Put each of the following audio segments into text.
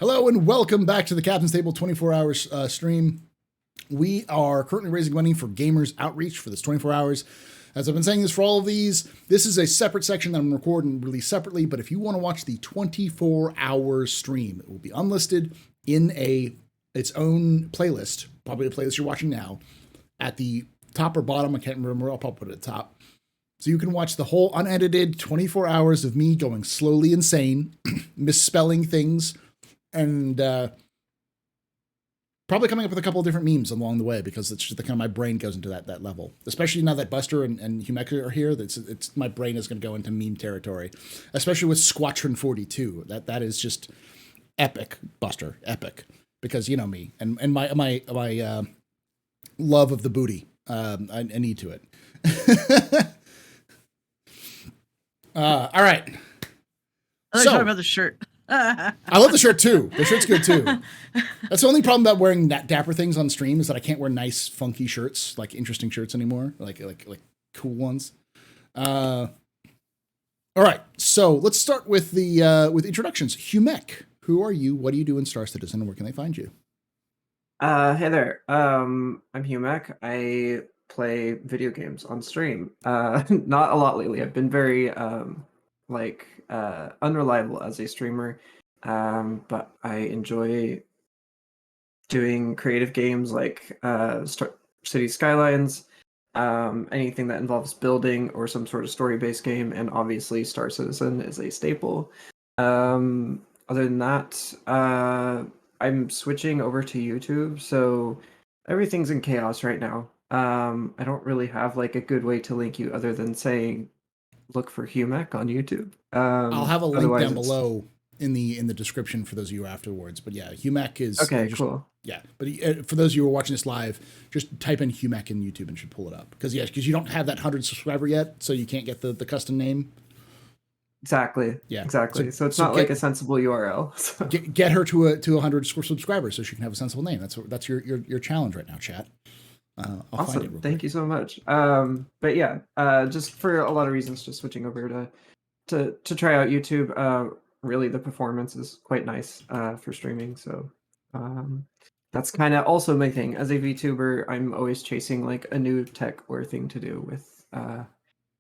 Hello and welcome back to the Captain's Table 24 hours stream. We are currently raising money for Gamers Outreach for this 24 hours. As I've been saying this for all of these, this is a separate section that I'm recording and release separately, but if you want to watch the 24-hour stream, it will be unlisted in its own playlist, probably the playlist you're watching now, at the top or bottom, I can't remember, I'll probably put it at the top. So you can watch the whole unedited 24 hours of me going slowly insane, misspelling things, and probably coming up with a couple of different memes along the way, because it's just the kind of my brain goes into that level. Especially now that Buster and Humeka are here, it's my brain is going to go into meme territory. Especially with Squadron 42, that is just epic, Buster, epic. Because you know me and my love of the booty, I need to it. All right. I talk about the shirt. I love the shirt too. The shirt's good too. That's the only problem about wearing dapper things on stream is that I can't wear nice, funky shirts, like interesting shirts anymore, like cool ones. All right, so let's start with the with introductions. Humek, who are you? What do you do in Star Citizen, and where can they find you? Hey there. I'm Humek. I play video games on stream. Not a lot lately. I've been very unreliable as a streamer, but I enjoy doing creative games like Star City Skylines, anything that involves building or some sort of story-based game, and obviously Star Citizen is a staple. Other than that, I'm switching over to YouTube, so everything's in chaos right now. I don't really have like a good way to link you other than saying look for Humek on YouTube. I'll have a link down below in the description for those of you afterwards. But yeah, Humek is okay. Cool. Yeah, but for those of you who are watching this live, just type in Humek in YouTube and should pull it up. Because you don't have that 100 subscriber yet, so you can't get the custom name. Exactly. Yeah. Exactly. So it's not like a sensible URL. So. Get her to 100 subscribers so she can have a sensible name. That's your challenge right now, chat. I'll awesome. Find it Thank you so much. But yeah, just for a lot of reasons, just switching over to try out YouTube. Really, the performance is quite nice for streaming. So that's kind of also my thing. As a VTuber, I'm always chasing like a new tech or thing to do with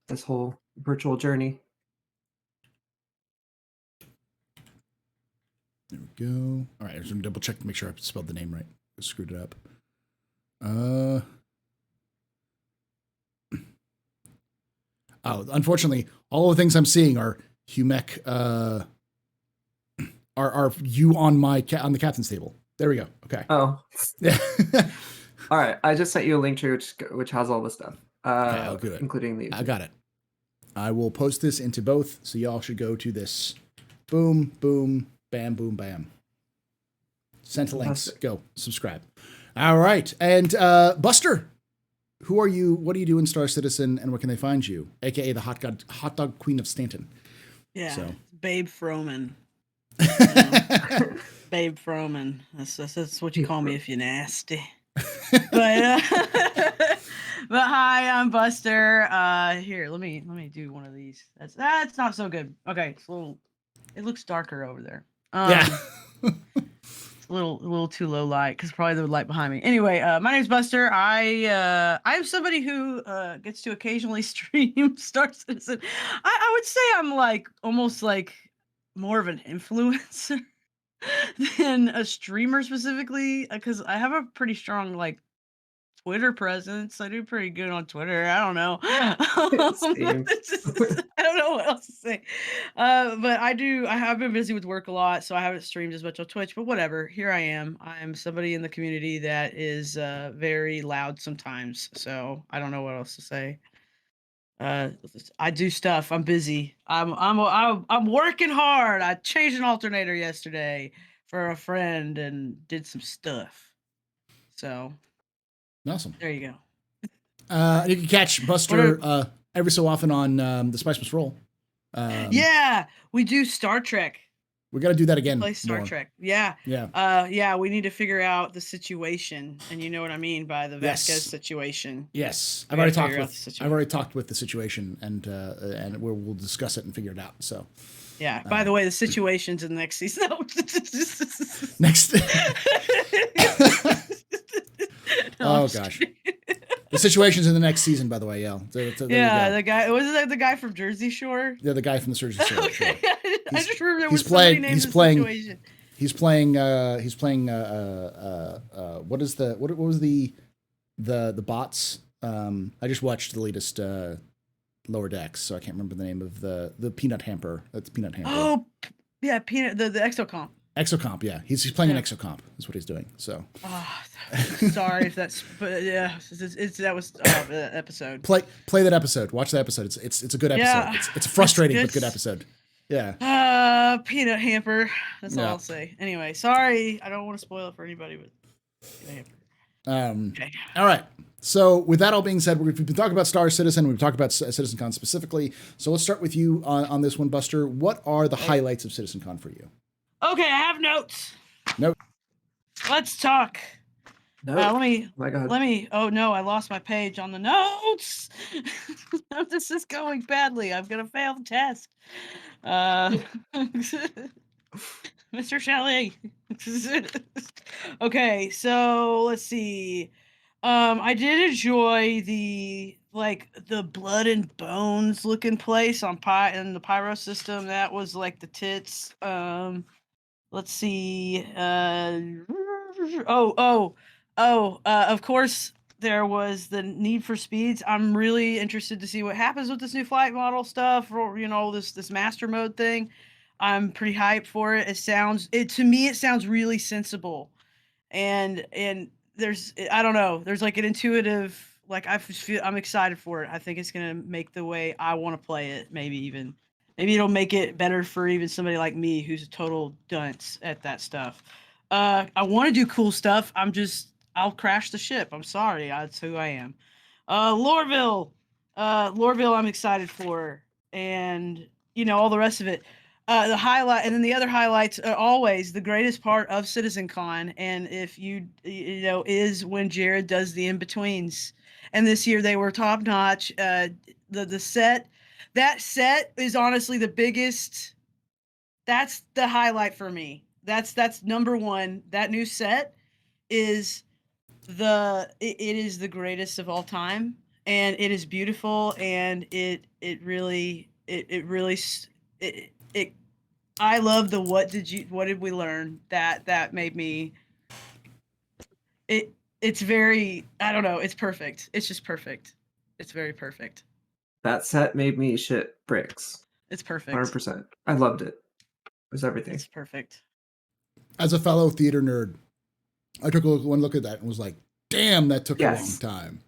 this whole virtual journey. There we go. All right, I'm just gonna double check to make sure I spelled the name right. I screwed it up. Oh, unfortunately, all the things I'm seeing are Humek. Are you on the captain's table? There we go. Okay. Oh. All right. I just sent you a link to which has all the stuff. Okay, I'll do it. Including the. I got it. I will post this into both, so y'all should go to this. Boom, boom, bam, boom, bam. Sent to links. Go subscribe. All right, and Buster, who are you? What do you do in Star Citizen, and where can they find you? AKA the hot dog queen of Stanton. Yeah, so. Babe Froman. Babe Froman. That's what you call me if you're nasty. But hi, I'm Buster. Here, let me do one of these. That's not so good. Okay, it's it looks darker over there. Yeah. It's a little too low light because probably the light behind me. Anyway, my name's Buster. I'm somebody who gets to occasionally stream Star Citizen. I would say I'm like almost like more of an influencer than a streamer specifically, because I have a pretty strong like Twitter presence. I do pretty good on Twitter. I don't know. I don't know what else to say. But I have been busy with work a lot, so I haven't streamed as much on Twitch, but whatever. Here I am. I'm somebody in the community that is very loud sometimes, so I don't know what else to say. I do stuff. I'm busy. I'm working hard. I changed an alternator yesterday for a friend and did some stuff. So awesome. There you go. You can catch Buster every so often on the Spice Must Roll. Yeah, we do Star Trek. We got to do that again. Play Star Trek. Yeah. Yeah. Yeah, we need to figure out the situation, and you know what I mean by the Vasquez situation. Yes, I've already talked with the situation, and we'll discuss it and figure it out. So. Yeah. By the way, the situation's in the next season. Next. No, Oh gosh. The situation's in the next season, by the way. Yeah. Yeah, the guy was it the guy from Jersey Shore? Yeah, the guy from the Jersey Shore. Okay, I just remember there he's was somebody playing. named He's the playing. situation. He's playing. He's playing. What is the what was the bots? I just watched the latest Lower Decks, so I can't remember the name of the Peanut Hamper. That's Peanut Hamper. Oh, yeah, Peanut the Exocomp. Exocomp, yeah, he's playing an Exocomp. Is what he's doing. So, sorry if that's, but yeah, that was the episode. Play that episode. Watch the episode. It's a good episode. Yeah, it's a frustrating but good episode. Yeah. Peanut Hamper. That's all I'll say. Anyway, sorry, I don't want to spoil it for anybody, but Peanut Hamper. Okay. All right. So with that all being said, we've been talking about Star Citizen. We've talked about CitizenCon specifically. So let's start with you on this one, Buster. What are the highlights of CitizenCon for you? Okay, I have notes. Nope. Let's talk. No. Let me. Oh my God. Let me. Oh no, I lost my page on the notes. This is going badly. I'm gonna fail the test. Mr. Shelley. Okay, so let's see. I did enjoy the blood and bones looking place on in the pyro system. That was like the tits. Let's see. Of course, there was the Need for Speeds. I'm really interested to see what happens with this new flight model stuff, or this master mode thing. I'm pretty hyped for it. To me it sounds really sensible, and there's I don't know. There's like an intuitive I'm excited for it. I think it's gonna make the way I want to play it. Maybe it'll make it better for even somebody like me who's a total dunce at that stuff. I want to do cool stuff. I'll crash the ship. I'm sorry. That's who I am. Lorville, I'm excited for, and all the rest of it. The highlight, and then the other highlights are always the greatest part of CitizenCon, and if is when Jared does the in-betweens. And this year they were top notch. The set. That set is honestly the biggest. That's the highlight for me. That's number one. That new set is it is the greatest of all time, and it is beautiful, and it really I love the what did we learn that made me it's very, I don't know, it's perfect. It's just perfect. It's very perfect. That set made me shit bricks. It's perfect. 100%. I loved it. It was everything. It's perfect. As a fellow theater nerd, I took one look at that and was like, damn, that took a long time.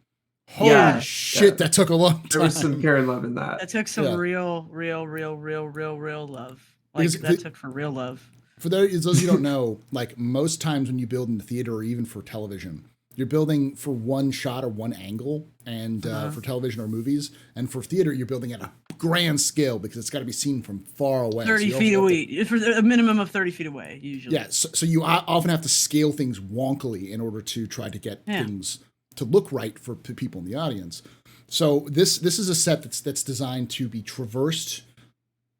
Holy shit, that took a long time. There was some Karen love in that. That took some real love. Like, that took for real love. For those of you who don't know, like most times when you build in the theater or even for television, you're building for one shot or one angle, and for television or movies. And for theater, you're building at a grand scale because it's got to be seen from far away. 30 feet away, for a minimum of 30 feet away, usually. Yeah, so you often have to scale things wonkily in order to try to get things to look right for people in the audience. So this is a set that's designed to be traversed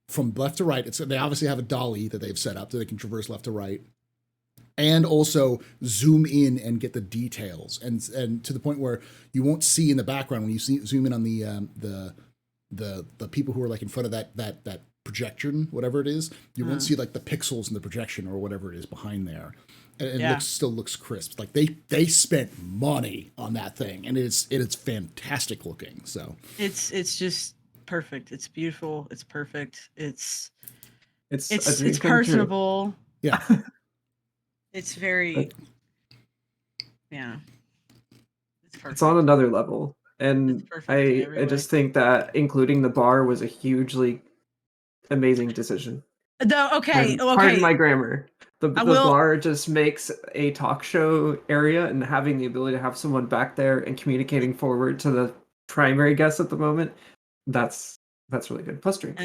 from left to right. They obviously have a dolly that they've set up so they can traverse left to right, and also zoom in and get the details, and to the point where you won't see in the background when you zoom in on the people who are like in front of that projection, whatever it is, you won't see like the pixels in the projection or whatever it is behind there. And it still looks crisp. Like they spent money on that thing, and it is fantastic looking. So it's just perfect. It's beautiful. It's perfect. It's True. personable. Yeah. It's very it's perfect. It's on another level, and I just think that including the bar was a hugely amazing decision. Pardon my grammar. The bar just makes a talk show area, and having the ability to have someone back there and communicating forward to the primary guest at the moment, that's really good. Plus drink.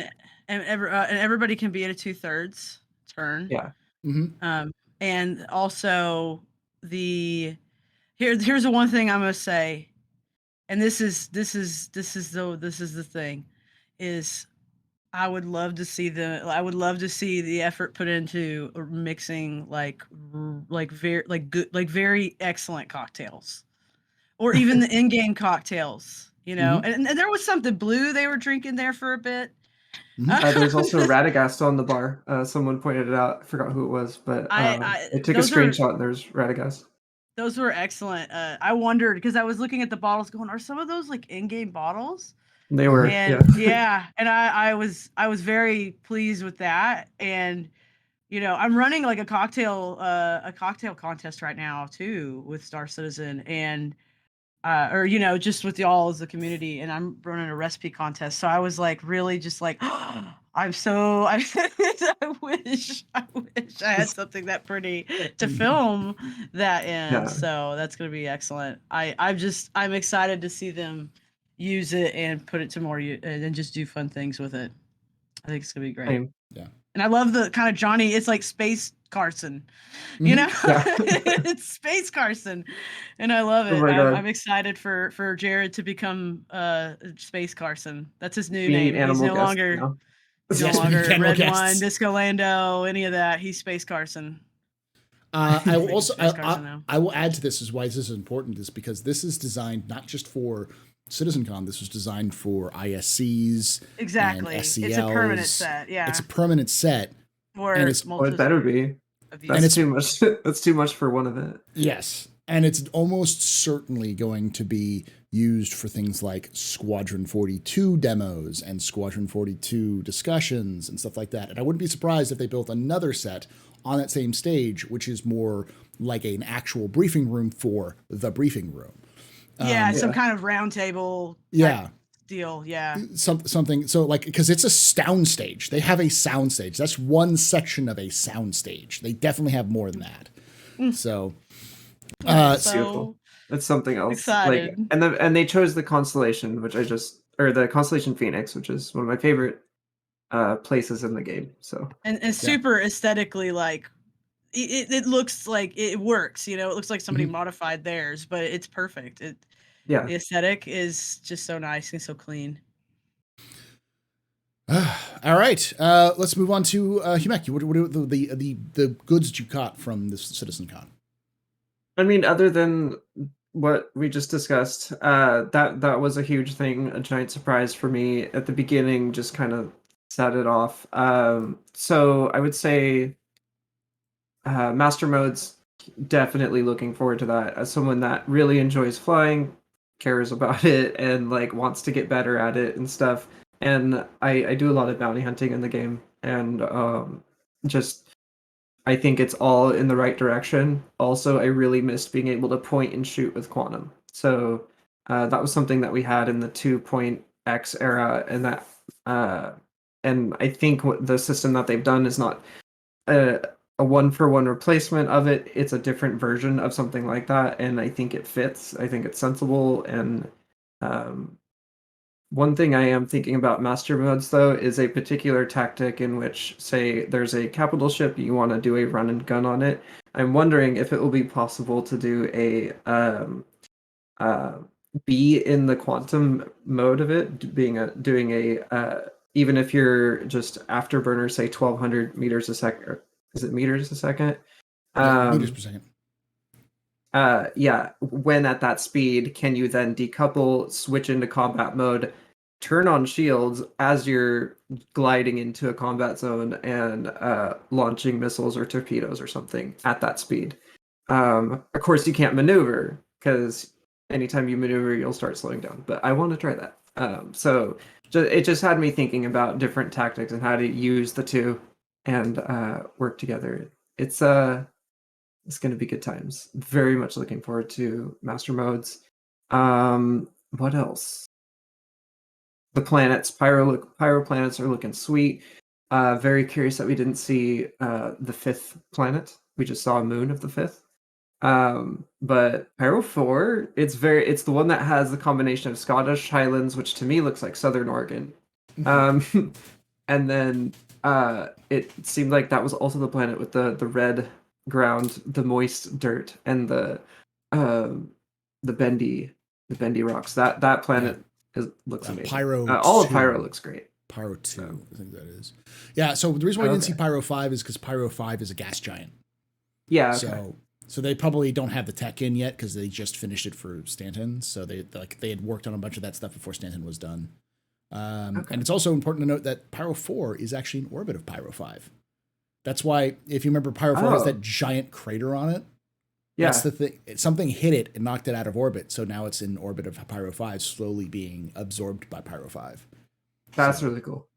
And everybody can be at a 2/3 turn. Yeah. Mm-hmm. And also here's the one thing I'm gonna say, and this is the thing, is I would love to see the effort put into mixing like good, like very excellent cocktails, or even the in-game cocktails. You know, Mhm. and there was something blue they were drinking there for a bit. Mhm. There's also Radagast on the bar. Someone pointed it out. I forgot who it was, but I I took a those are screenshot and there's Radagast. those were excellent. I wondered because I was looking at the bottles, going, "Are some of those like in-game bottles?" They were, And yeah. yeah, and I was very pleased with that. And you know, I'm running like a cocktail contest right now too with Star Citizen, and or you know, just with y'all as a community, and I'm running a recipe contest. So I was like really just like I'm so I wish I had something that pretty to film that in. Yeah. So that's gonna be excellent. I'm excited to see them use it and put it to more and then just do fun things with it. I think it's gonna be great. Same. Yeah. And I love the kind of Johnny, it's like Space Carson, you Mhm. know? Yeah. It's Space Carson. And I love Oh it. my I'm god. excited for Jared to become Space Carson. That's his new Being name. animal guest now. He's no Yes, we longer can more Red Wine, guests. Disco Lando, any of that. He's Space Carson. I will He's also Space Carson now. I will add to this is why this is important is because this is designed not just for CitizenCon. This was designed for ISCs and Exactly. SCLs. It's a permanent set. Yeah. It's a permanent set, and For it's Oh, it better be. of And That's use. it's too much. That's too much for one event. yes, and it's almost certainly going to be used for things like Squadron 42 demos and Squadron 42 discussions and stuff like that. And I wouldn't be surprised if they built another set on that same stage, which is more like an actual briefing room for the briefing room. Yeah, some Yeah. kind of round table Yeah, deal. Yeah. something. So like, because it's a sound stage. They have a sound stage. That's one section of a sound stage. They definitely have more than that. So, That's So beautiful. That's something else. Like, excited. and they chose the constellation, which or the constellation Phoenix, which is one of my favorite places in the game. So And yeah. super aesthetically, like it looks like it works, you know, it looks like somebody Mhm. modified theirs, but it's perfect. yeah. The aesthetic is just so nice and so clean. All right, let's move on to Humeki. What are the goods that you caught from this CitizenCon? I mean, other than what we just discussed, that was a huge thing, a giant surprise for me at the beginning. Just kind of set it off. So I would say master modes. Definitely looking forward to that. As someone that really enjoys flying, cares about it, and like wants to get better at it and stuff. And I do a lot of bounty hunting in the game, and just I think it's all in the right direction. Also, I really missed being able to point and shoot with quantum. So that was something that we had in the 2.x era, and that and I think what the system that they've done is not a one-for-one replacement of it. It's a different version of something like that, and I think it fits. I think it's sensible. And um, one thing I am thinking about master modes, though, is a particular tactic in which, say, there's a capital ship, you want to do a run and gun on it. I'm wondering if it will be possible to do a uh, be in the quantum mode of it, doing a even if you're just afterburner, say 1,200 meters a second. Is it meters a second? Yeah, meters per second. Yeah, when at that speed, can you then decouple, switch into combat mode, turn on shields as you're gliding into a combat zone and launching missiles or torpedoes or something at that speed? Of course, you can't maneuver because anytime you maneuver, you'll start slowing down. But I want to try that. So it just had me thinking about different tactics and how to use the two and work together. It's going to be good times. Very much looking forward to master modes. What else? The planets, pyro planets are looking sweet. Very curious that we didn't see the fifth planet. We just saw a moon of the fifth. But Pyro 4, it's the one that has the combination of Scottish Highlands, which to me looks like Southern Oregon. And then it seemed like that was also the planet with the red ground, the moist dirt, and the bendy rocks. That planet looks amazing. Pyro All of 2. Pyro looks great. Pyro 2, I think that is. Yeah, so the reason why I didn't see Pyro 5 is because Pyro 5 is a gas giant. Yeah. Okay. So they probably don't have the tech in yet because they just finished it for Stanton. So they had worked on a bunch of that stuff before Stanton was done. And it's also important to note that Pyro 4 is actually in orbit of Pyro 5. That's why, if you remember, Pyro 4 has that giant crater on it. Yeah. That's the thing. Something hit it and knocked it out of orbit. So now it's in orbit of Pyro 5, slowly being absorbed by Pyro 5. That's really cool.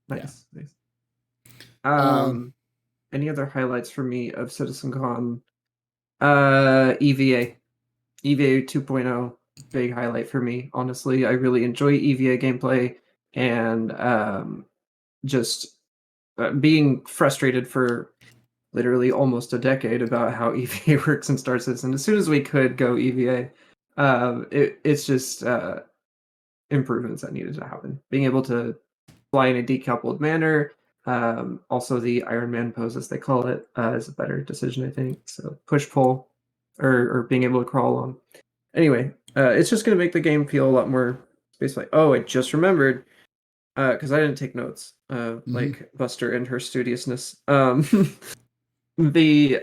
Nice. Nice. Any other highlights for me of CitizenCon? EVA 2.0, big highlight for me. Honestly, I really enjoy EVA gameplay, and just being frustrated for literally almost a decade about how EVA works in Star Citizen. As soon as we could go EVA, it's just improvements that needed to happen. Being able to fly in a decoupled manner, also the Iron Man pose, as they call it, is a better decision, I think. So push pull, or being able to crawl on. Anyway, it's just going to make the game feel a lot more space-like. Oh, I just remembered, because I didn't take notes, like Buster and her studiousness. The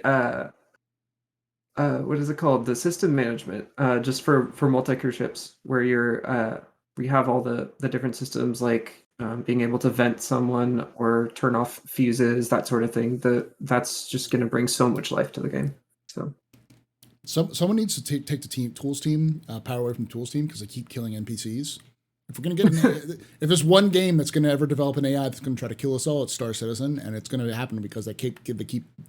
what is it called? The system management, just for multi-crew ships, where we have all the different systems, like being able to vent someone or turn off fuses, that sort of thing. That's just going to bring so much life to the game. So someone needs to take the tools team power away from the tools team because they keep killing NPCs. If we're gonna get, if there's one game that's gonna ever develop an AI that's gonna try to kill us all, it's Star Citizen, and it's gonna happen because they keep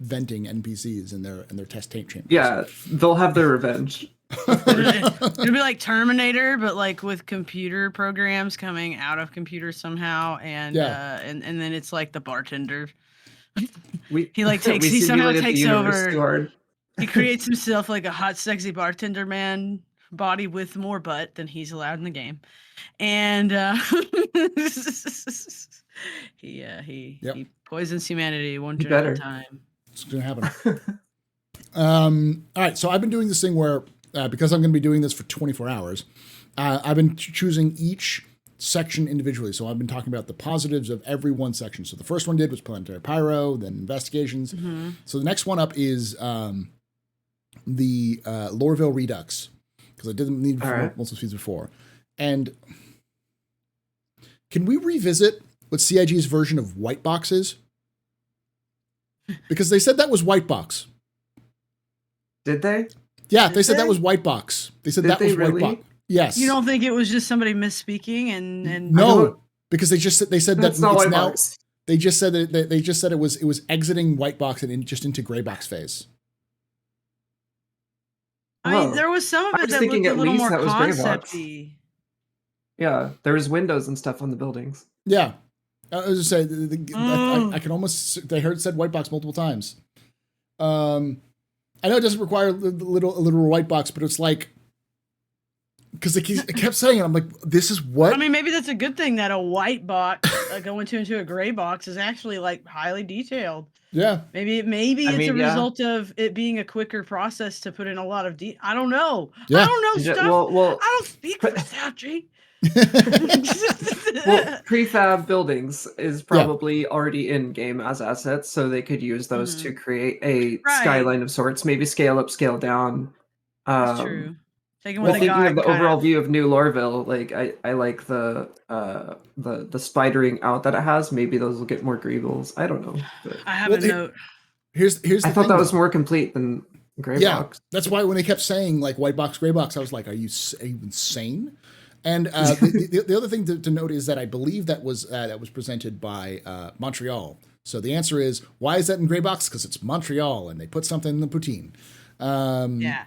venting NPCs in their test tank chambers. Yeah, they'll have their revenge. It'll be like Terminator, but like with computer programs coming out of computers somehow, and then it's like the bartender. He somehow takes over. Too hard. He creates himself like a hot, sexy bartender man body with more butt than he's allowed in the game. And he poisons humanity one drink at a time. It's gonna happen. All right, so I've been doing this thing where because I'm going to be doing this for 24 hours, I've been choosing each section individually. So I've been talking about the positives of every one section. So the first one was Planetary Pyro, then Investigations. Mm-hmm. So the next one up is the Lorville Redux, because I didn't need multiple speeds before. And can we revisit what CIG's version of White Box is? Because they said that was White Box. Did they? Yeah, they said that was White Box. They said that was White Box. Yes. You don't think it was just somebody misspeaking and no, because they said that it's not White now. Box. They just said that they just said it was exiting White Box and just into Gray Box phase. I mean, there was some of it that looked a little more concepty. Yeah, there was windows and stuff on the buildings. Yeah, I was just saying. I can almost. They said White Box multiple times. I know it doesn't require a literal white box, but it's like, because they kept saying it, I'm like, this is what? I mean, maybe that's a good thing that a white box going into a gray box is actually like highly detailed. Yeah. Maybe it's a result of it being a quicker process to put in a lot of I don't know. Yeah. I don't know stuff. Well, I don't speak for G. Well, prefab buildings is probably already in game as assets, so they could use those to create a skyline of sorts. Maybe scale up, scale down. That's true. Thinking of the overall view of New Lorville, like I like the spidering out that it has. Maybe those will get more greebles. I don't know. But I have a note. Here's I thought that was more complete than gray box. That's why when they kept saying like white box, gray box, I was like, are you insane? And the other thing to note is that I believe that was presented by Montreal. So the answer is, why is that in gray box? Because it's Montreal, and they put something in the poutine. Yeah.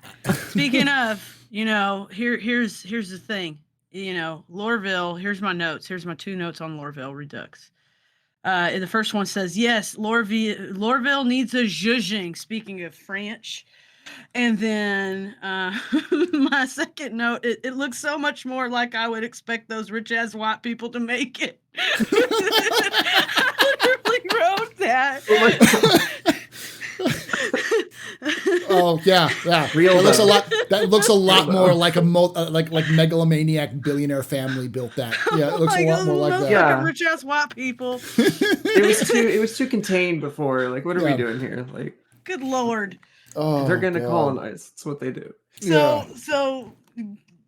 Speaking of, here's the thing. Lorville. Here's my notes. Here's my 2 notes on Lorville Redux. And the first one says, yes, Lorville needs a zhuzhing. Speaking of French. And then my second note, it looks so much more like I would expect those rich-ass white people to make it. I literally wrote that. Oh yeah. Real That looks a though. lot. That looks a lot Real more though. like like megalomaniac billionaire family built that. Yeah, it looks a lot more like those that. Yeah. fucking rich ass white people. It was too contained before. Like, what are we Yeah. doing here? Like, Good lord. Oh, they're gonna God. colonize. That's what they do. Yeah. So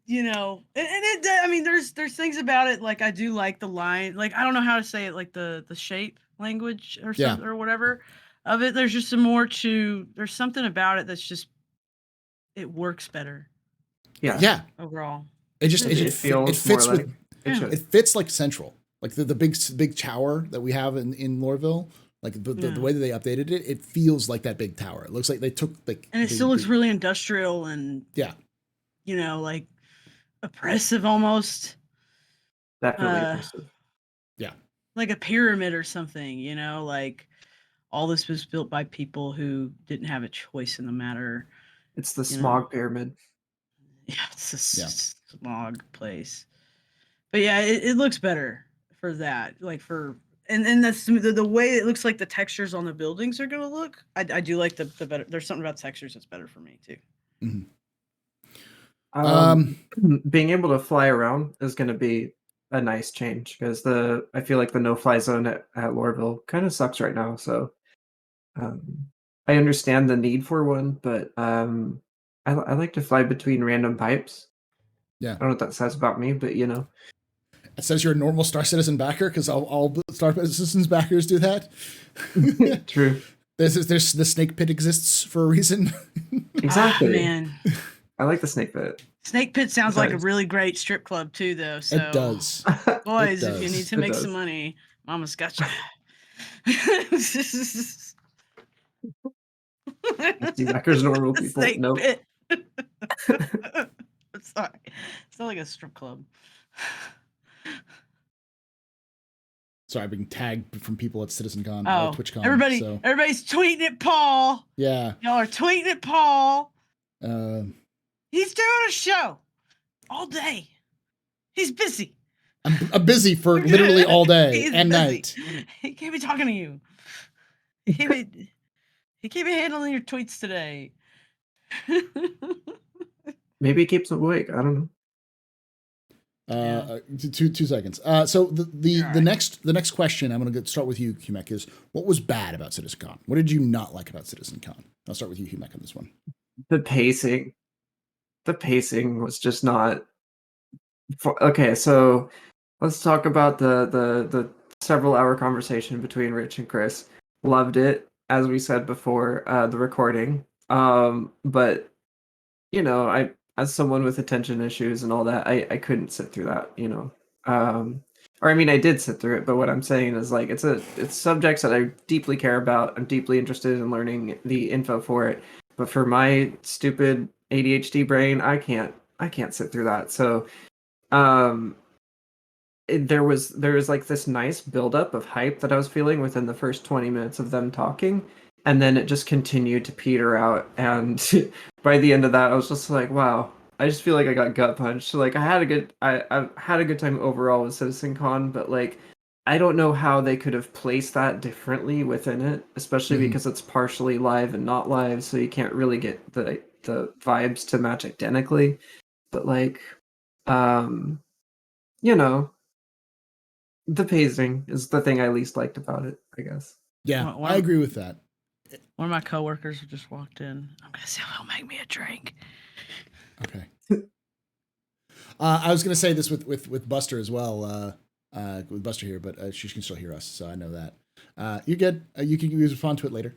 you know, and it, I mean, there's things about it, like I do like the line, like I don't know how to say it, like the shape language or Yeah. something or whatever of it. There's just some more to. There's something about it that's just it works better Yeah. Yeah. overall. It just It it feels fits more with like it should. it fits like Central, like the big tower that we have in Loreville. Like the way that they updated it, it feels like that big tower. It looks like they took like And it still looks really industrial and yeah. you know, like oppressive almost. Definitely Uh, impressive. Yeah. like a pyramid or something, you know, like all this was built by people who didn't have a choice in the matter. It's the You smog know. pyramid. Yeah, it's a Yeah. smog place. But yeah, it looks better for that. Like for and that's the way it looks like the textures on the buildings are gonna look. I do like the better. There's something about textures that's better for me too. Mhm. Being able to fly around is going to be a nice change because I feel like the no-fly zone at Loreville kind of sucks right now. So I understand the need for one, but I like to fly between random pipes. Yeah. I don't know what that says about me, but you know. It says you're a normal Star Citizen backer because all Star Citizens backers do that. True. There's the snake pit exists for a reason. Exactly. Ah, man. I like the snake pit. Snake Pit sounds like a does. really great strip club too, though. So It does. boys, It if you does. need to It make does. some money, Mama's got you. Backers normal people. Snake Nope. Pit. Sorry, it's not like a strip club. Sorry, I've been tagged from people at CitizenCon, Oh, TwitchCon. everybody's tweeting at Paul. Yeah. Y'all are tweeting at Paul. Um, He's doing a show all day. He's busy. I'm busy for literally all day He's and busy. night. He can't be talking to you. He can't be handling your tweets today. Maybe it keeps them awake. I don't know. 2 seconds. So the next question I'm going to start with you, Humek, is what was bad about CitizenCon? What did you not like about CitizenCon? I'll start with you, Humek, on this one. The pacing was just not. Okay, so let's talk about the several hour conversation between Rich and Chris. Loved it, as we said before, the recording. But you know, I as someone with attention issues and all that, I couldn't sit through that, you know. Or I mean, I did sit through it, but what I'm saying is like it's subjects that I deeply care about. I'm deeply interested in learning the info for it. But for my stupid ADHD brain, I can't sit through that. So there was like this nice buildup of hype that I was feeling within the first 20 minutes of them talking, and then it just continued to peter out. And by the end of that, I was just like, wow, I just feel like I got gut punched. Like I had a good time overall with CitizenCon, but like I don't know how they could have placed that differently within it, especially because it's partially live and not live, so you can't really get the vibes to match identically. But like, you know, the pacing is the thing I least liked about it, I guess. Yeah, I agree with that. One of my coworkers just walked in. I'm gonna say he'll make me a drink. Okay. I was going to say this with Buster as well, with Buster here, but she can still hear us, so I know that. You're good. You can respond to it later.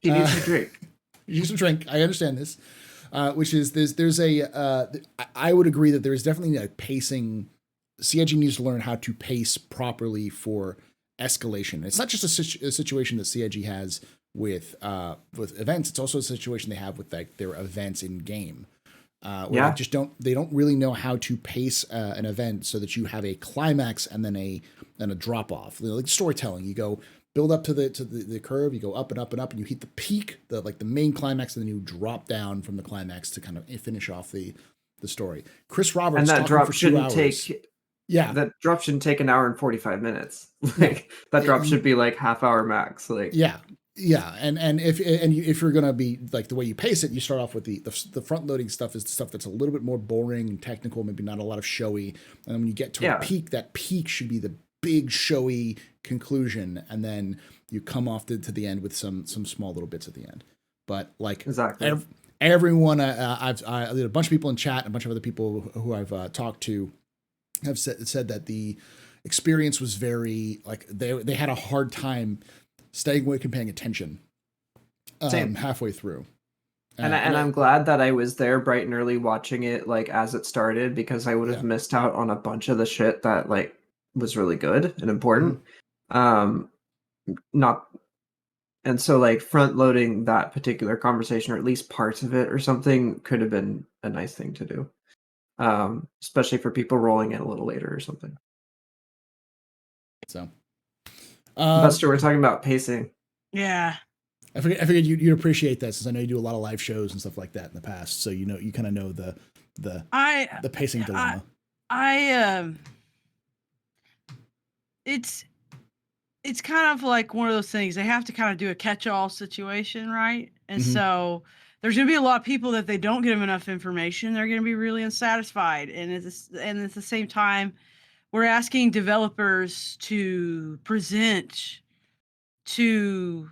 He needs a drink. You need some drink. I understand this. Which is there's I would agree that there is definitely a pacing. CIG needs to learn how to pace properly for escalation. It's not just a situation that CIG has with events. It's also a situation they have with like their events in game. Where they don't really know how to pace an event so that you have a climax and then a drop off. Like storytelling, you go build up to the curve, you go up and up and up, and you hit the peak, the main climax, and then you drop down from the climax to kind of finish off the story. Chris Roberts, and that drop for shouldn't 2 hours. that drop shouldn't take an hour and 45 minutes. Like that drop should be like half hour max. Like yeah. Yeah, and if you're gonna be like the way you pace it, you start off with the front loading stuff is the stuff that's a little bit more boring and technical, maybe not a lot of showy. And then when you get to a Yeah. peak, that peak should be the big showy conclusion, and then you come off to the end with some small little bits at the end. But like Exactly. everyone, I a bunch of people in chat, a bunch of other people who I've talked to have said that the experience was very like they had a hard time staying awake and paying attention Same. halfway through. And I'm glad that I was there bright and early watching it like as it started, because I would have missed out on a bunch of the shit that like was really good and important. Not and so like front loading that particular conversation, or at least parts of it or something, could have been a nice thing to do. Especially for people rolling in a little later or something. So Buster, we're talking about pacing. Yeah. I figured you'd appreciate that, since I know you do a lot of live shows and stuff like that in the past. So you kind of know the pacing dilemma. It's kind of like one of those things. They have to kind of do a catch-all situation, right? And so there's going to be a lot of people that they don't give them enough information. They're going to be really unsatisfied. And at the same time, we're asking developers to present to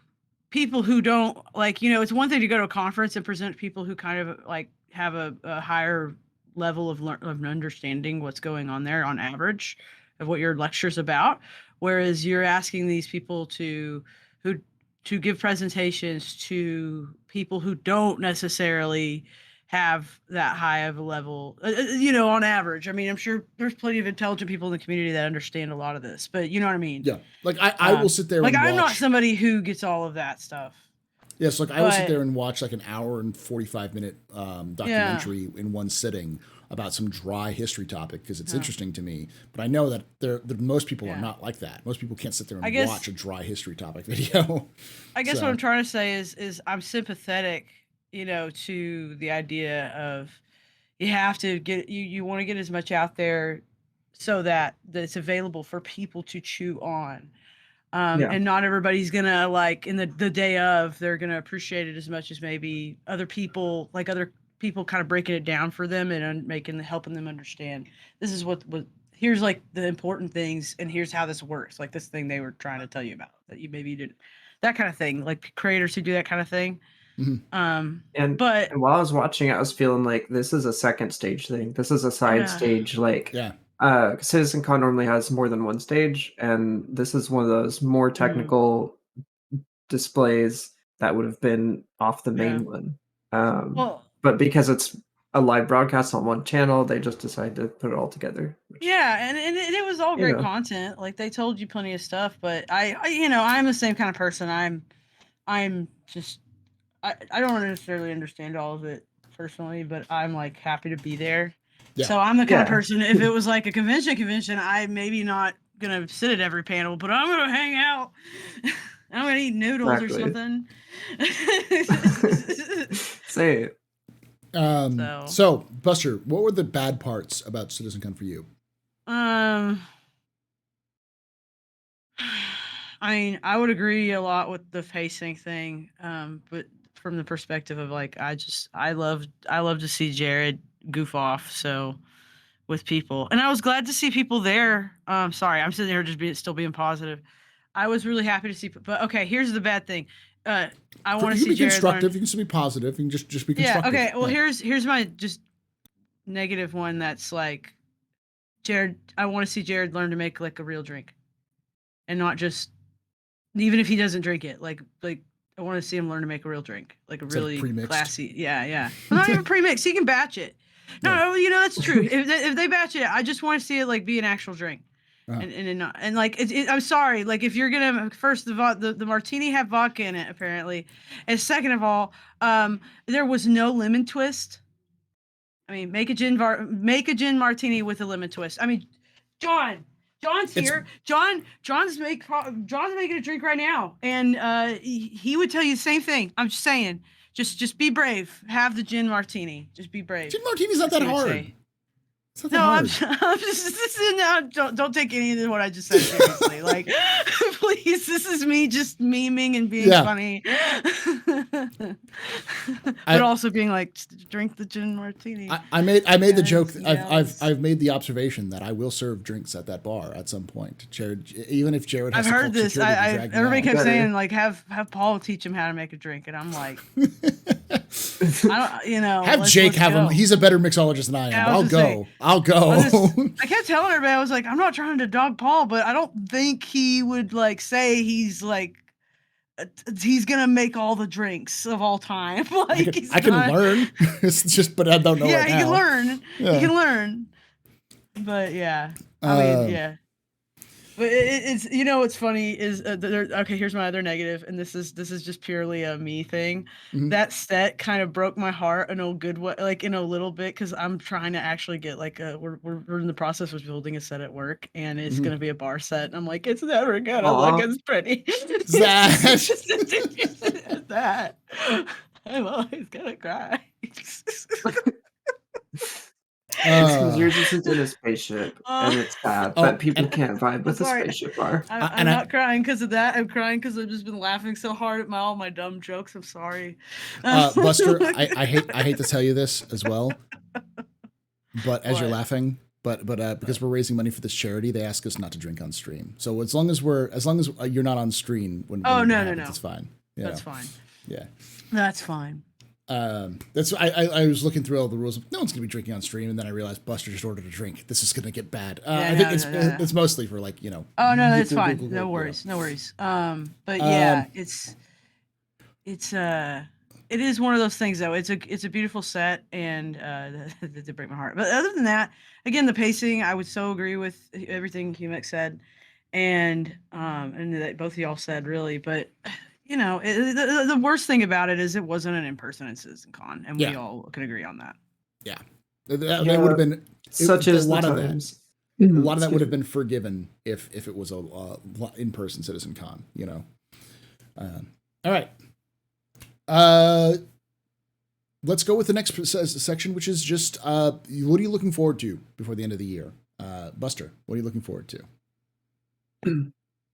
people who don't like, it's one thing to go to a conference and present to people who kind of like have a higher level of understanding what's going on there on average of what your lecture's about. Whereas you're asking these people to give presentations to people who don't necessarily have that high of a level, on average. I mean, I'm sure there's plenty of intelligent people in the community that understand a lot of this, but you know what I mean? Yeah. Like I will sit there like and I'm watch. not somebody who gets all of that stuff. Yes, like I will sit there and watch like an hour and 45-minute documentary in one sitting about some dry history topic because it's interesting to me. But I know that most people are not like that. Most people can't sit there and watch a dry history topic video. I guess what I'm trying to say is I'm sympathetic, to the idea of you have to get you want to get as much out there so that it's available for people to chew on. And not everybody's gonna like in the day of, they're gonna appreciate it as much as maybe other people kind of breaking it down for them and helping them understand this is what here's like the important things and here's how this works, like this thing they were trying to tell you about that you maybe didn't, that kind of thing, like creators who do that kind of thing. And while I was watching it, I was feeling like this is a second stage thing. This is a side stage, like CitizenCon normally has more than one stage, and this is one of those more technical displays that would have been off the main one. But because it's a live broadcast on one channel, they just decided to put it all together. And it was all great content. Like they told you plenty of stuff, but I'm the same kind of person. I'm just I don't necessarily understand all of it personally, but I'm like happy to be there. Yeah. So I'm the kind of person, if it was like a convention, I'm maybe not gonna sit at every panel, but I'm gonna hang out. I'm gonna eat noodles or something. Say it. So Buster, what were the bad parts about CitizenCon for you? I mean, I would agree a lot with the pacing thing, but from the perspective of like, I love to see Jared goof off. So with people, and I was glad to see people there. Sorry, I'm sitting there just still being positive. I was really happy to see, but okay, here's the bad thing. I want to see Jared constructive. You can still be positive. You can just be constructive. Yeah. Okay. Well, here's my just negative one. That's like, Jared. I want to see Jared learn to make like a real drink, and not just, even if he doesn't drink it, like I want to see him learn to make a real drink, like a really classy. Yeah. Not even pre-mixed. He can batch it. No, that's true. If they batch it, I just want to see it like be an actual drink. And like I'm sorry, like if you're gonna first the martini have vodka in it apparently, and second of all, there was no lemon twist. I mean, make a gin martini with a lemon twist. I mean, John's here. John's making a drink right now, and he would tell you the same thing. I'm just saying, just be brave. Have the gin martini. Just be brave. Gin martini's not that hard. It's not that No, hard. I'm just no, don't take any of what I just said seriously. Like, please, this is me just memeing and being Yeah. funny, but also being like, drink the gin martini. I made the joke. Yes. I've made the observation that I will serve drinks at that bar at some point. Jared, even if Jared has I've to heard call this. security to drag me Everybody out. kept Better. saying like, have Paul teach him how to make a drink, and I'm like, I don't, have let's Jake have go. him. He's a better mixologist than I am. Yeah, But I I'll was go. gonna say, I'll go. I kept telling everybody, I was like, I'm not trying to dog Paul, but I don't think he would like say he's like he's gonna make all the drinks of all time. Like I can learn. It's just, but I don't know. Yeah, right he now. can learn. Yeah. He can learn. But yeah, I mean, yeah. But it's what's funny is okay. Here's my other negative, and this is just purely a me thing. Mhm. That set kind of broke my heart in a good way, like in a little bit, because I'm trying to actually get like we're in the process of building a set at work, and it's gonna be a bar set. And I'm like, it's never gonna look as pretty. That I'm always gonna cry. Because yours isn't in a spaceship, and it's sad that people can't vibe with a spaceship bar. I'm not crying because of that. I'm crying because I've just been laughing so hard at all my dumb jokes. I'm sorry. Buster, I hate to tell you this as well, but as you're laughing, but because we're raising money for this charity, they ask us not to drink on stream. So as long as you're not on screen when no, it's fine. That's fine. Yeah, that's fine. That's I was looking through all the rules. No one's gonna be drinking on stream, and then I realized Buster just ordered a drink. This is gonna get bad. I think it's mostly for like Oh no, it's fine. No worries, no worries. But yeah, it is one of those things though. It's a beautiful set, and that did break my heart. But other than that, again, the pacing, I would so agree with everything Humek said, and that both of y'all said really, but. The worst thing about it is it wasn't an in-person at CitizenCon, and we all can agree on that. Yeah, that would have been such as a lot of times. that. A lot of that would have been forgiven if it was a in-person CitizenCon. All right. Let's go with the next section, which is just what are you looking forward to before the end of the year? Buster, what are you looking forward to?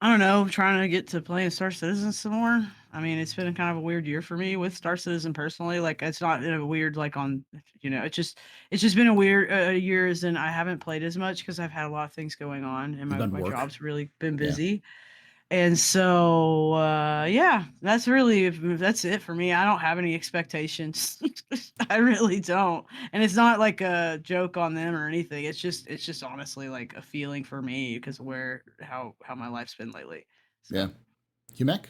I don't know, trying to get to playing Star Citizen some more. I mean, it's been kind of a weird year for me with Star Citizen personally. Like, it's not in a weird, like it's just been a weird year, as in I haven't played as much because I've had a lot of things going on, and my job's really been busy. Yeah. And so, that's it for me. I don't have any expectations. I really don't. And it's not like a joke on them or anything. It's just honestly like a feeling for me because of how my life's been lately. So. Yeah. Humek?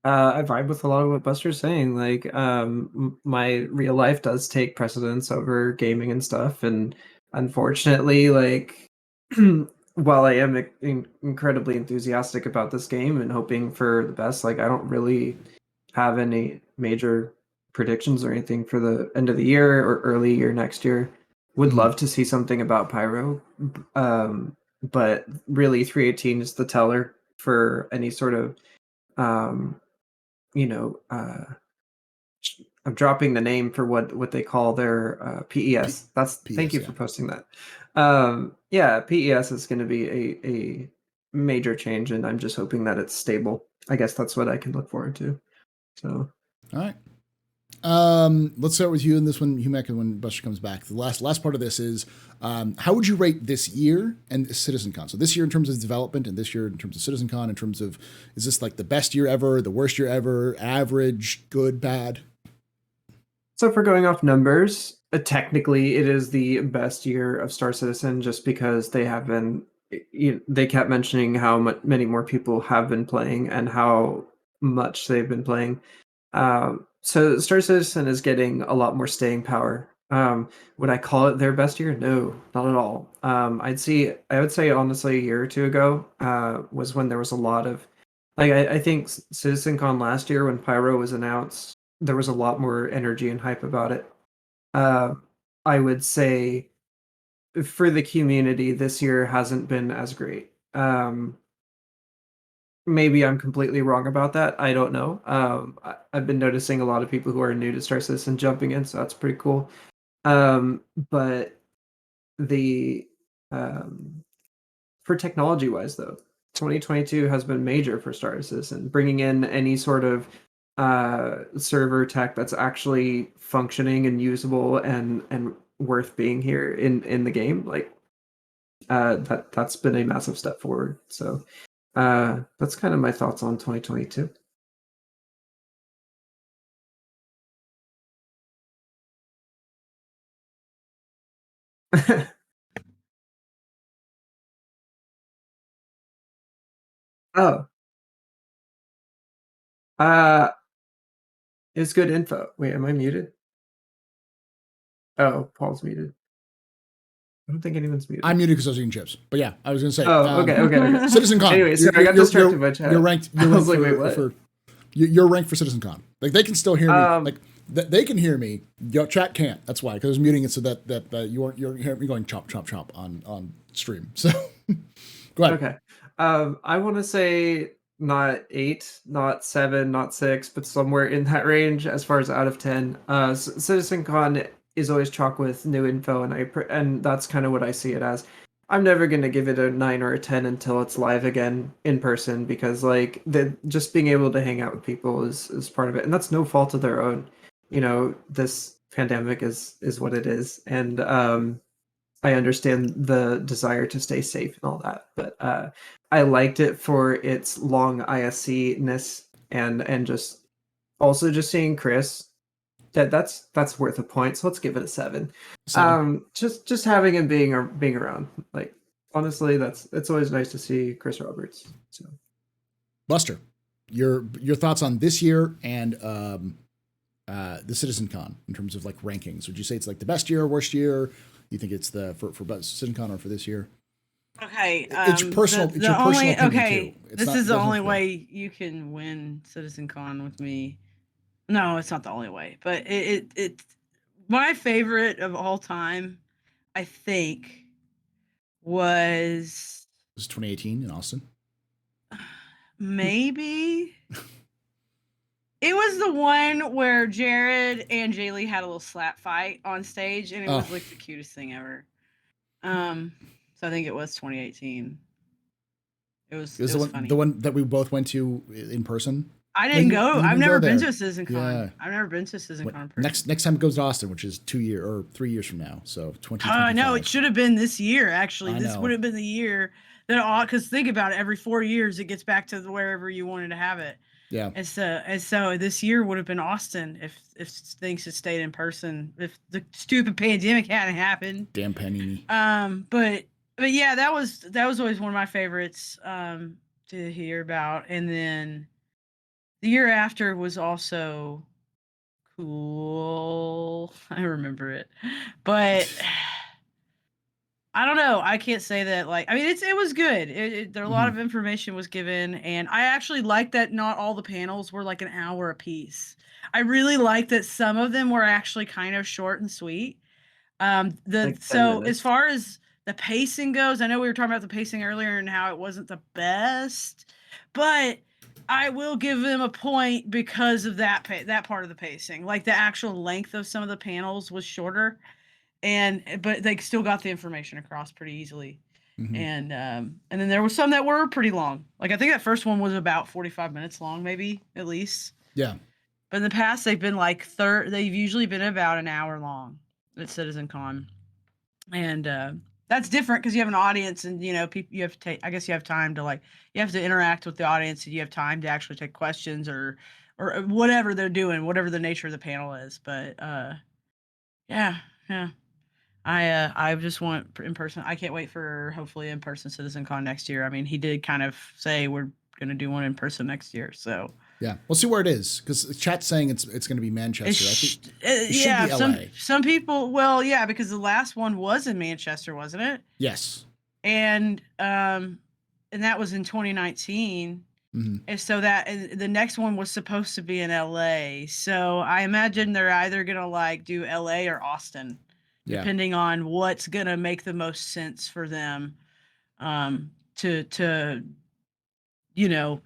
I vibe with a lot of what Buster's saying. Like, my real life does take precedence over gaming and stuff. And unfortunately, like, while I am incredibly enthusiastic about this game and hoping for the best, like I don't really have any major predictions or anything for the end of the year or early year next year. Would love to see something about Pyro, but really 318 is the teller for any sort of, I'm dropping the name for what they call their PES. Thank you for posting that. PES is going to be a major change, and I'm just hoping that it's stable. I guess that's what I can look forward to. So, all right. Let's start with you in this one, Humek, and when Buster comes back. The last part of this is how would you rate this year and CitizenCon? So this year in terms of development, and this year in terms of CitizenCon, in terms of, is this like the best year ever, the worst year ever, average, good, bad? So if we're going off numbers, technically it is the best year of Star Citizen just because they have been, they kept mentioning how many more people have been playing and how much they've been playing. So Star Citizen is getting a lot more staying power. Would I call it their best year? No, not at all. I would say honestly a year or two ago was when there was a lot of, like, I think CitizenCon last year when Pyro was announced, there was a lot more energy and hype about it. I would say for the community, this year hasn't been as great. Maybe I'm completely wrong about that. I don't know. I've been noticing a lot of people who are new to Star Citizen jumping in, so that's pretty cool. But the for technology wise though, 2022 has been major for Star Citizen, bringing in any sort of server tech that's actually functioning and usable and worth being here in the game. Like that's been a massive step forward. So that's kind of my thoughts on 2022. Oh, uh, it's good info. Wait, am I muted? Oh, Paul's muted. I don't think anyone's muted. I'm muted because I was eating chips. But yeah, I was going to say. Oh, okay. CitizenCon. Anyway, sorry, I got distracted by chat. You're ranked. I was like, wait, what? You're ranked for CitizenCon. Like they can still hear me. Um, Like they can hear me. Yo, chat can't. That's why, because I was muting it so that you're hearing me going chomp chomp chomp on stream. So go ahead. Okay. I want to say not 8, not 7, not 6, but somewhere in that range as far as out of 10. CitizenCon is always chock with new info, and that's kind of what I see it as. I'm never going to give it a 9 or a 10 until it's live again in person, because like just being able to hang out with people is part of it, and that's no fault of their own. You know, this pandemic is what it is, and I understand the desire to stay safe and all that, but I liked it for its long ISC-ness and just also just seeing Chris. That's worth a point. So let's give it a 7. 7. Just having him being around. Like honestly, it's always nice to see Chris Roberts. So Buster, your thoughts on this year and the CitizenCon in terms of like rankings? Would you say it's like the best year, worst year? You think it's the for CitizenCon or for this year? Okay. It's your personal. The it's your only, personal opinion okay. too. This is the only way you can win CitizenCon with me. No, it's not the only way, but it's my favorite of all time, I think, was This is 2018 in Austin. maybe it was the one where Jared and Jaylee had a little slap fight on stage, and it was like the cutest thing ever. So I think it was 2018. It was funny. The one that we both went to in person. I didn't go. I've never been to a CitizenCon. Yeah. I've never been to a CitizenCon. Next time it goes to Austin, which is 2 years or 3 years from now. So 2025. No, it should have been this year. Actually, this know. would have been the year that all. Because think about it, every 4 years it gets back to wherever you wanted to have it. Yeah. And so this year would have been Austin if things had stayed in person. If the stupid pandemic hadn't happened. Damn Panini. But yeah, that was always one of my favorites to hear about. And then the year after was also cool. I remember it, but I don't know. I can't say that. Like, I mean, it was good. There a lot of information was given, and I actually liked that not all the panels were like an hour a piece. I really liked that some of them were actually kind of short and sweet. So as far as the pacing goes, I know we were talking about the pacing earlier and how it wasn't the best, but I will give them a point because of that part of the pacing. Like the actual length of some of the panels was shorter, but they still got the information across pretty easily. And then there were some that were pretty long. Like I think that first one was about 45 minutes long, maybe at least. Yeah. But in the past, they've been like they've usually been about an hour long at CitizenCon, and that's different because you have an audience, and you know, people. You have to take. I guess you have time to you have to interact with the audience, and you have time to actually take questions or whatever they're doing, whatever the nature of the panel is. But yeah. I just want in person. I can't wait for hopefully in person CitizenCon next year. I mean, he did kind of say we're gonna do one in person next year, so. Yeah, we'll see where it is because chat's saying it's going to be Manchester. I think it yeah, should be LA. Some people. Well, yeah, because the last one was in Manchester, wasn't it? Yes. And that was in 2019, and so and the next one was supposed to be in LA. So I imagine they're either gonna do LA or Austin, depending on what's gonna make the most sense for them, to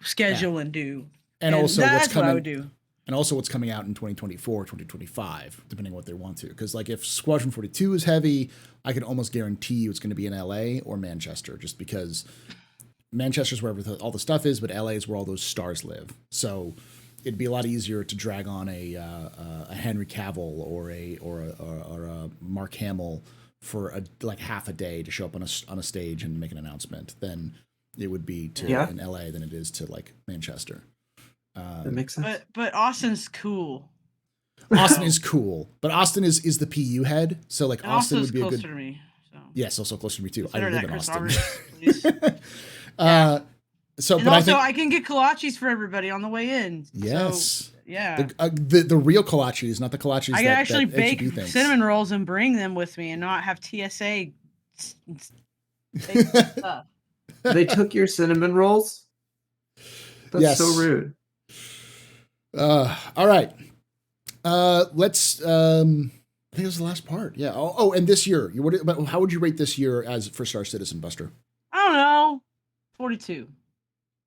schedule and do. And also that's what I would do. and also what's coming out in 2024, 2025, depending on what they want to. Because like if Squadron 42 is heavy, I can almost guarantee you it's going to be in LA or Manchester, just because Manchester's where all the stuff is, but LA is where all those stars live. So it'd be a lot easier to drag on a Henry Cavill or a Mark Hamill for like half a day to show up on a stage and make an announcement than it would be to in LA than it is to like Manchester. That makes sense. But Austin's cool. Austin is cool, but Austin is the PU head, so like And Austin Austin's would be a closer good. to me. So. Yes, also closer to me too. I Consider live that, in Chris Austin. Roberts, please. So, And but also, I I can get kolaches for everybody on the way in. yes, So, yeah. the real kolaches, not the kolaches. I can actually bake HEB cinnamon rolls and bring them with me and not have TSA. Stuff. They took your cinnamon rolls? That's so rude. All right. Let's. I think it was the last part. Yeah. Oh, and this year, how would you rate this year as for Star Citizen, Buster? I don't know. 42.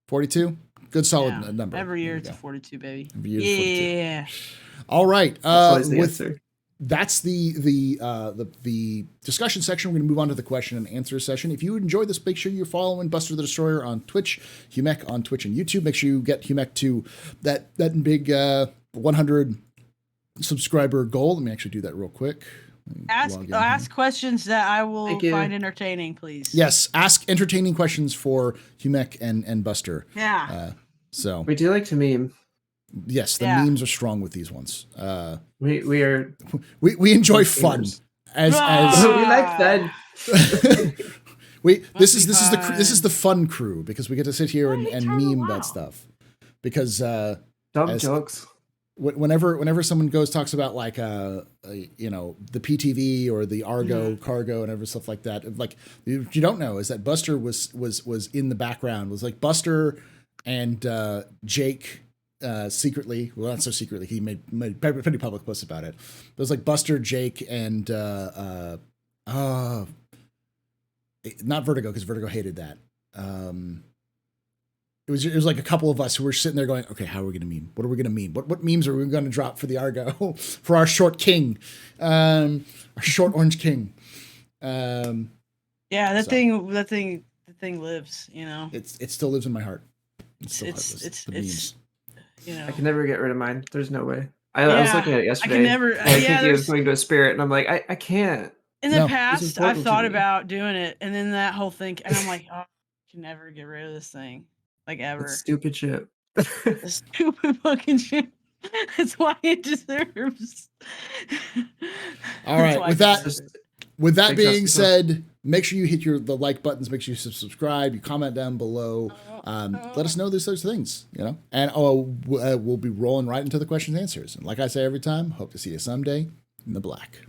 42. Good solid number. Every year it's a 42, baby. Every year it's 42. Yeah. All right. Answer. That's the discussion section. We're going to move on to the question and answer session. If you enjoyed this, make sure you're following Buster the Destroyer on Twitch, Humek on Twitch and YouTube. Make sure you get Humek to that big 100 subscriber goal. Let me actually do that real quick. Ask questions that I will find entertaining, please. Yes, ask entertaining questions for Humek and Buster. Yeah. So we do like to meme. Yes, the memes are strong with these ones. We enjoy fun as we like fun. This is the fun crew because we get to sit here and meme that stuff because dumb jokes. Whenever someone talks about like the PTV or the Argo cargo and every stuff like that, like you don't know is that Buster was in the background, was like Buster and Jake secretly, well not so secretly, he made pretty public posts about it. It was like Buster, Jake, and not Vertigo because Vertigo hated that. It was like a couple of us who were sitting there going, okay, how are we going to meme? What are we going to meme? What memes are we going to drop for the Argo for our short king, our short orange king? Yeah, that thing lives. You know, it still lives in my heart. It's I can never get rid of mine. There's no way. I was looking at it yesterday. I can never. I think he was going to a spirit, and I'm like, I can't. In the past, I've thought about doing it, and then that whole thing, and I'm like, oh, I can never get rid of this thing. Like ever. That's stupid shit. Stupid fucking shit. That's why it deserves. All right. With that being said, make sure you hit the like buttons. Make sure you subscribe. You comment down below. Let us know these sorts of things. And we'll be rolling right into the questions and answers. And like I say every time, hope to see you someday in the black.